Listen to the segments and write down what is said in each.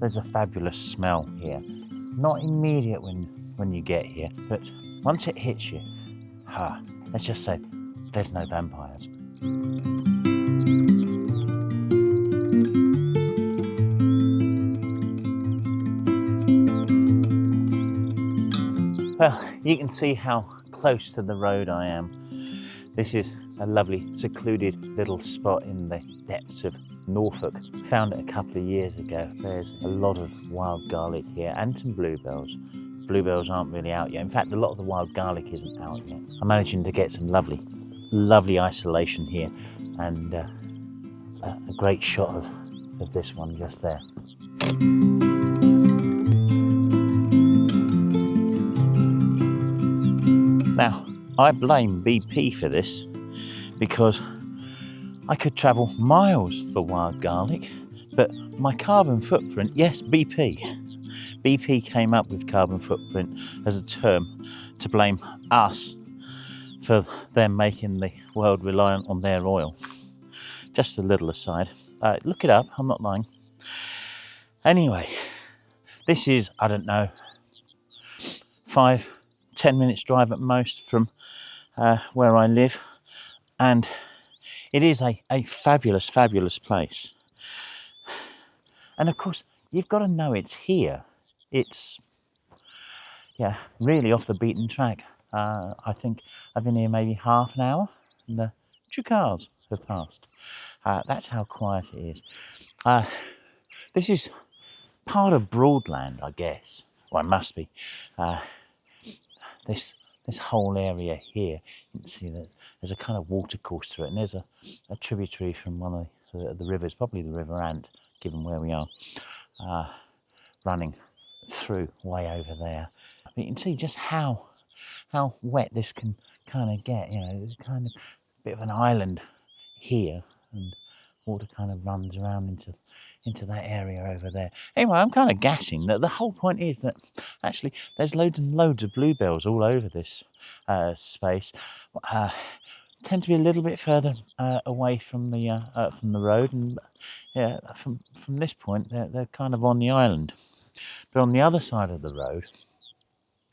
there's a fabulous smell here. It's not immediate when you get here, but once it hits you, let's just say there's no vampires. Well, you can see how close to the road I am. This is a lovely secluded little spot in the depths of Norfolk. Found it a couple of years ago. There's a lot of wild garlic here and some bluebells. Bluebells aren't really out yet. In fact, a lot of the wild garlic isn't out yet. I'm managing to get some lovely isolation here, and a great shot of this one just there. Now, I blame BP for this, because I could travel miles for wild garlic, but my carbon footprint, yes, BP came up with carbon footprint as a term to blame us for them making the world reliant on their oil. Just a little aside. Look it up, I'm not lying. Anyway, this is, I don't know, 5-10 minutes drive at most from where I live, and it is a fabulous place. And of course, you've got to know it's here. It's really off the beaten track. I think I've been here maybe half an hour, and 2 cars have passed. That's how quiet it is. This is part of Broadland, I guess. Well, it must be. This whole area here, you can see that there's a kind of water course through it, and there's a tributary from one of the rivers, probably the River Ant, given where we are, running through way over there. But you can see just how wet this can kind of get. There's kind of a bit of an island here, and water kind of runs around into that area over there. Anyway, I'm kind of gassing that the whole point is that actually there's loads and loads of bluebells all over this space. Tend to be a little bit further away from the road, and from this point they're kind of on the island. But on the other side of the road,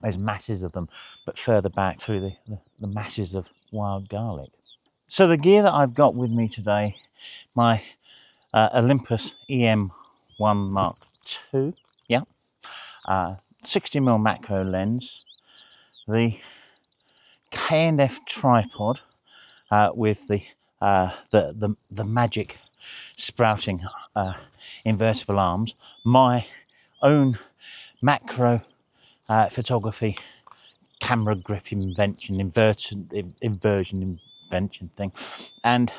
there's masses of them, but further back through the masses of wild garlic. So the gear that I've got with me today, my Olympus EM1 Mark II, 60mm macro lens, the K&F Tripod with the magic sprouting invertible arms, my own macro photography camera grip inversion invention thing, and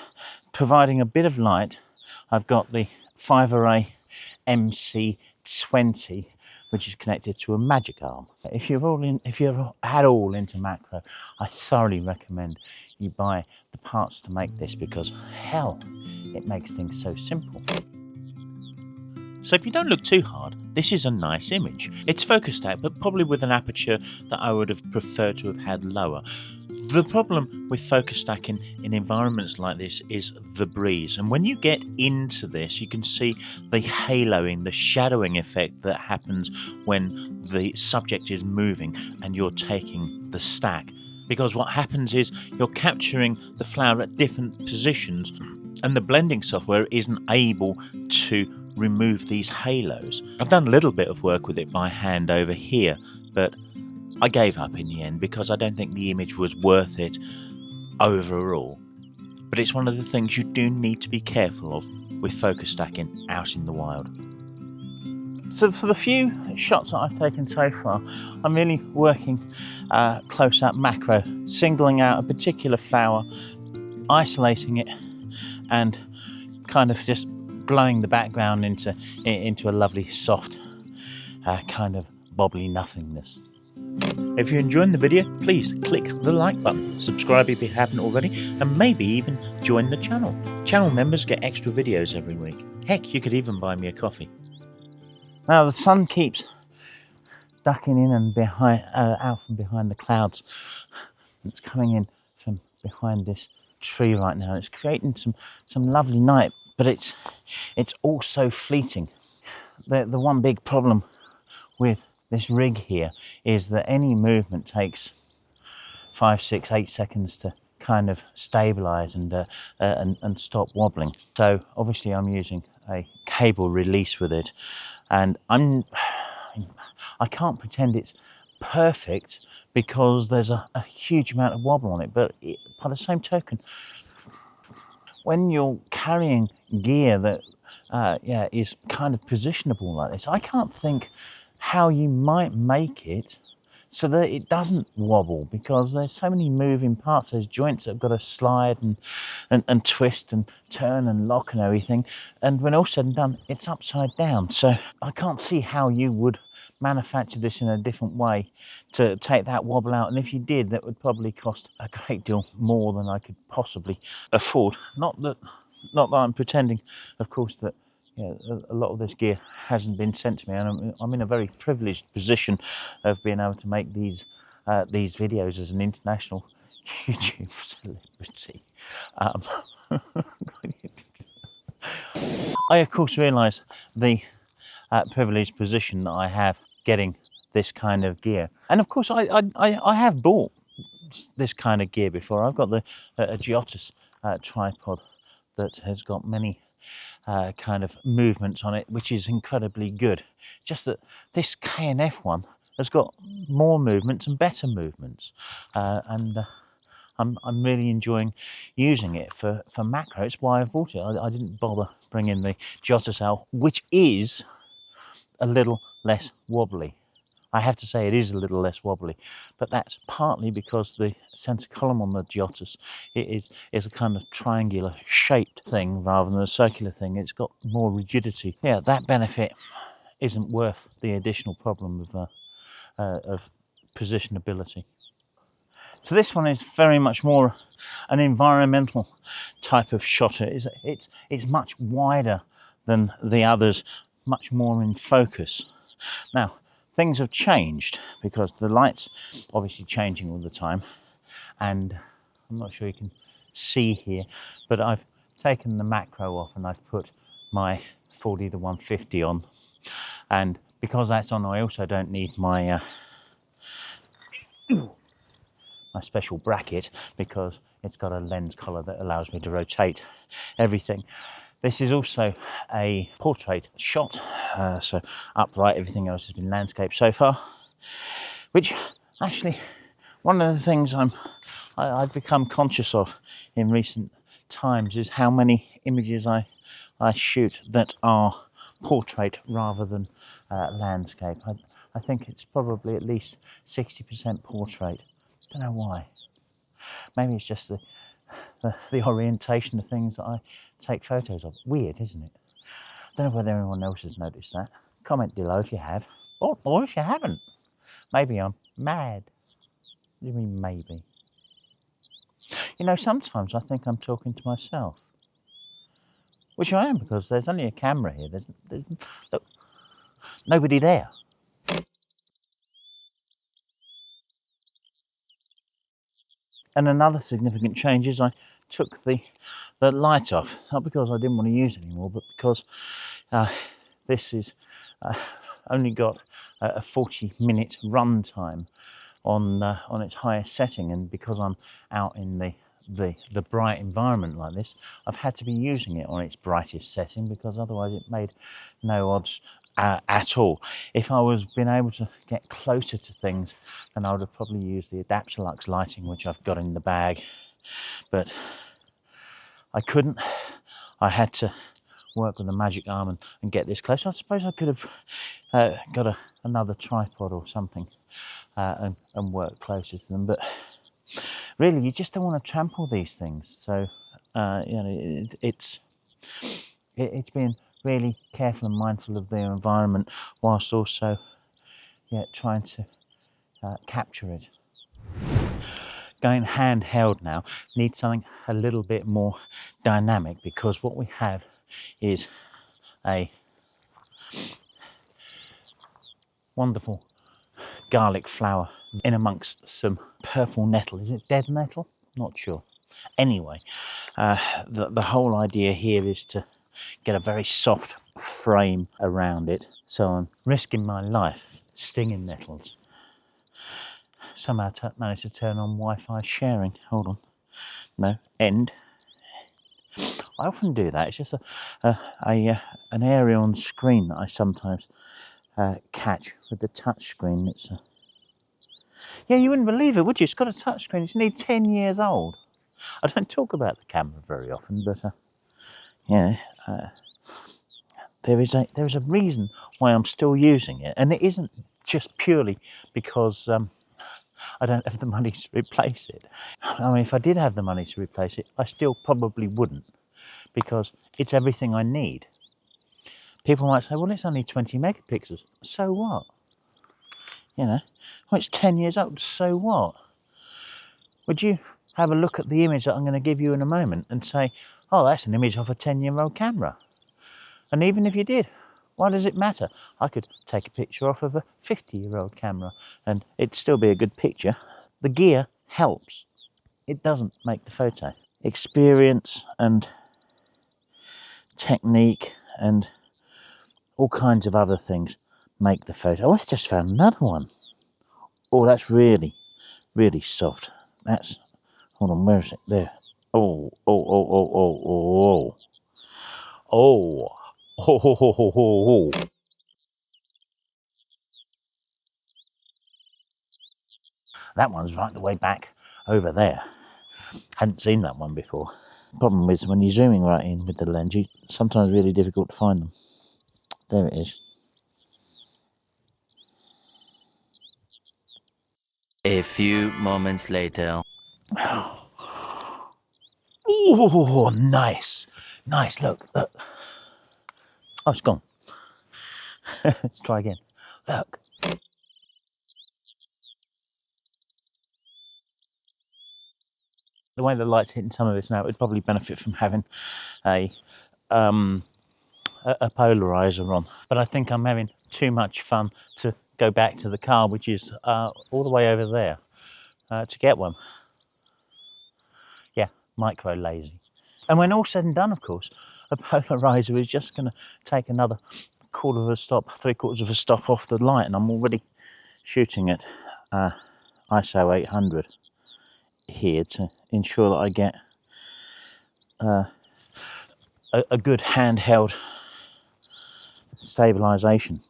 providing a bit of light, I've got the 5-array MC20, which is connected to a magic arm. If you're at all into macro, I thoroughly recommend you buy the parts to make this, because hell, it makes things so simple. So if you don't look too hard, this is a nice image. It's focus stacked, but probably with an aperture that I would have preferred to have had lower. The problem with focus stacking in environments like this is the breeze. And when you get into this, you can see the haloing, the shadowing effect that happens when the subject is moving and you're taking the stack. Because what happens is you're capturing the flower at different positions, and the blending software isn't able to remove these halos. I've done a little bit of work with it by hand over here, but I gave up in the end because I don't think the image was worth it overall. But it's one of the things you do need to be careful of with focus stacking out in the wild. So for the few shots that I've taken so far, I'm really working close-up macro, singling out a particular flower, isolating it, and kind of just blowing the background into a lovely soft kind of bobbly nothingness. If you're enjoying the video, please click the like button, subscribe if you haven't already, and maybe even join the channel. Channel members get extra videos every week. Heck, you could even buy me a coffee. Now the sun keeps ducking in and out from behind the clouds. It's coming in from behind this tree right now. It's creating some lovely night, but it's also fleeting. the one big problem with this rig here is that any movement takes 5, 6, 8 seconds to kind of stabilize and stop wobbling. So obviously I'm using a cable release with it, and I can't pretend it's perfect because there's a huge amount of wobble on it, but by the same token, when you're carrying gear that is kind of positionable like this, I can't think how you might make it so that it doesn't wobble, because there's so many moving parts. There's joints that have got to slide and twist and turn and lock and everything, and when all said and done, it's upside down. So I can't see how you would manufacture this in a different way to take that wobble out, and if you did, that would probably cost a great deal more than I could possibly afford. Not that I'm pretending, of course, that a lot of this gear hasn't been sent to me, and I'm in a very privileged position of being able to make these videos as an international YouTube celebrity. I of course realise the privileged position that I have getting this kind of gear, and of course I have bought this kind of gear before. I've got a Giotis tripod that has got many kind of movements on it, which is incredibly good. Just that this K&F one has got more movements and better movements, and I'm really enjoying using it for macro. It's why I've bought it. I didn't bother bringing the Giotis out, which is a little less wobbly. I have to say it is a little less wobbly, but that's partly because the centre column on the Giotis is a kind of triangular shaped thing rather than a circular thing. It's got more rigidity. Yeah, that benefit isn't worth the additional problem of positionability. So this one is very much more an environmental type of shutter. It's much wider than the others, much more in focus. Now, things have changed because the light's obviously changing all the time, and I'm not sure you can see here, but I've taken the macro off and I've put my 40 to 150 on, and because that's on, I also don't need my my special bracket because it's got a lens collar that allows me to rotate everything. This is also a portrait shot, so upright, everything else has been landscape so far, which actually one of the things I've become conscious of in recent times is how many images I shoot that are portrait rather than landscape. I think it's probably at least 60% portrait. Don't know why. Maybe it's just the orientation of things that I take photos of. Weird, isn't it? Don't know whether anyone else has noticed that. Comment below if you have, or if you haven't. Maybe I'm mad. What do you mean maybe? You know, sometimes I think I'm talking to myself, which I am, because there's only a camera here. There's look, nobody there. And another significant change is I took the light off, not because I didn't want to use it anymore, but because this is only got a 40-minute run time on its highest setting, and because I'm out in the bright environment like this, I've had to be using it on its brightest setting, because otherwise it made no odds at all. If I was been able to get closer to things, then I would have probably used the Adaptalux lighting, which I've got in the bag, but I couldn't. I had to work with the magic arm and get this close. I suppose I could have got another tripod or something and work closer to them, but really you just don't want to trample these things. So it's being really careful and mindful of their environment, whilst also trying to capture it. Going handheld now needs something a little bit more dynamic, because what we have is a wonderful garlic flower in amongst some purple nettle. Is it dead nettle? Not sure. Anyway, the whole idea here is to get a very soft frame around it, so I'm risking my life. Stinging nettles. Somehow managed to turn on Wi-Fi sharing. Hold on. No, end. I often do that. It's just an area on screen that I sometimes catch with the touch screen. It's yeah, you wouldn't believe it, would you? It's got a touch screen. It's nearly 10 years old. I don't talk about the camera very often, but yeah, there is a reason why I'm still using it, and it isn't just purely because I don't have the money to replace it. I mean, if I did have the money to replace it, I still probably wouldn't, because it's everything I need. People might say, well, it's only 20 megapixels. So what? You know, well, it's 10 years old. So what? Would you have a look at the image that I'm going to give you in a moment and say, oh, that's an image off a 10-year-old camera? And even if you did, why does it matter? I could take a picture off of a 50-year-old camera and it'd still be a good picture. The gear helps. It doesn't make the photo. Experience and technique and all kinds of other things make the photo. Oh, I just found another one. Oh, that's really, really soft. That's, hold on, where is it? There. Oh, oh, oh, oh, oh, oh, oh. Oh, ho, ho, ho, ho, ho, ho. That one's right the way back over there. Hadn't seen that one before. Problem is, when you're zooming right in with the lens, it's sometimes really difficult to find them. There it is. A few moments later. Oh, nice. Nice, look. Oh, it's gone. Let's try again. Look. The way the light's hitting some of this now, it would probably benefit from having a polarizer on. But I think I'm having too much fun to go back to the car, which is all the way over there, to get one. Yeah, micro lazy. And when all said and done, of course, a polarizer is just going to take another quarter of a stop, 3/4 of a stop off the light, and I'm already shooting at ISO 800 here to ensure that I get a good handheld stabilization,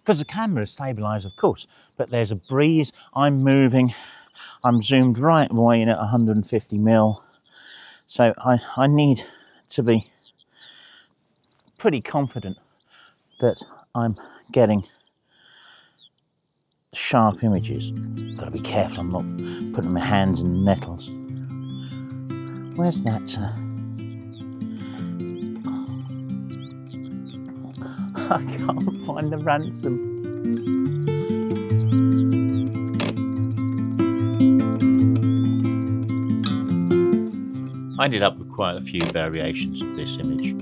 because the camera is stabilized, of course, but there's a breeze, I'm moving, I'm zoomed right away in at 150mm, so I need to be pretty confident that I'm getting sharp images. Got to be careful I'm not putting my hands in nettles. Where's that? I can't find the ransom. I ended up with quite a few variations of this image.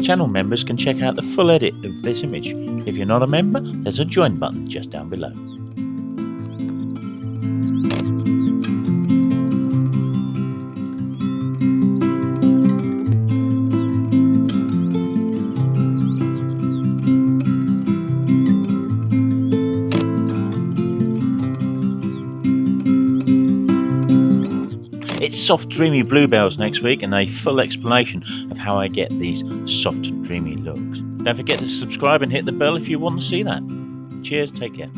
Channel members can check out the full edit of this image. If you're not a member, there's a join button just down below. It's soft, dreamy Bluebells next week and a full explanation of how I get these soft, dreamy looks. Don't forget to subscribe and hit the bell if you want to see that. Cheers, take care.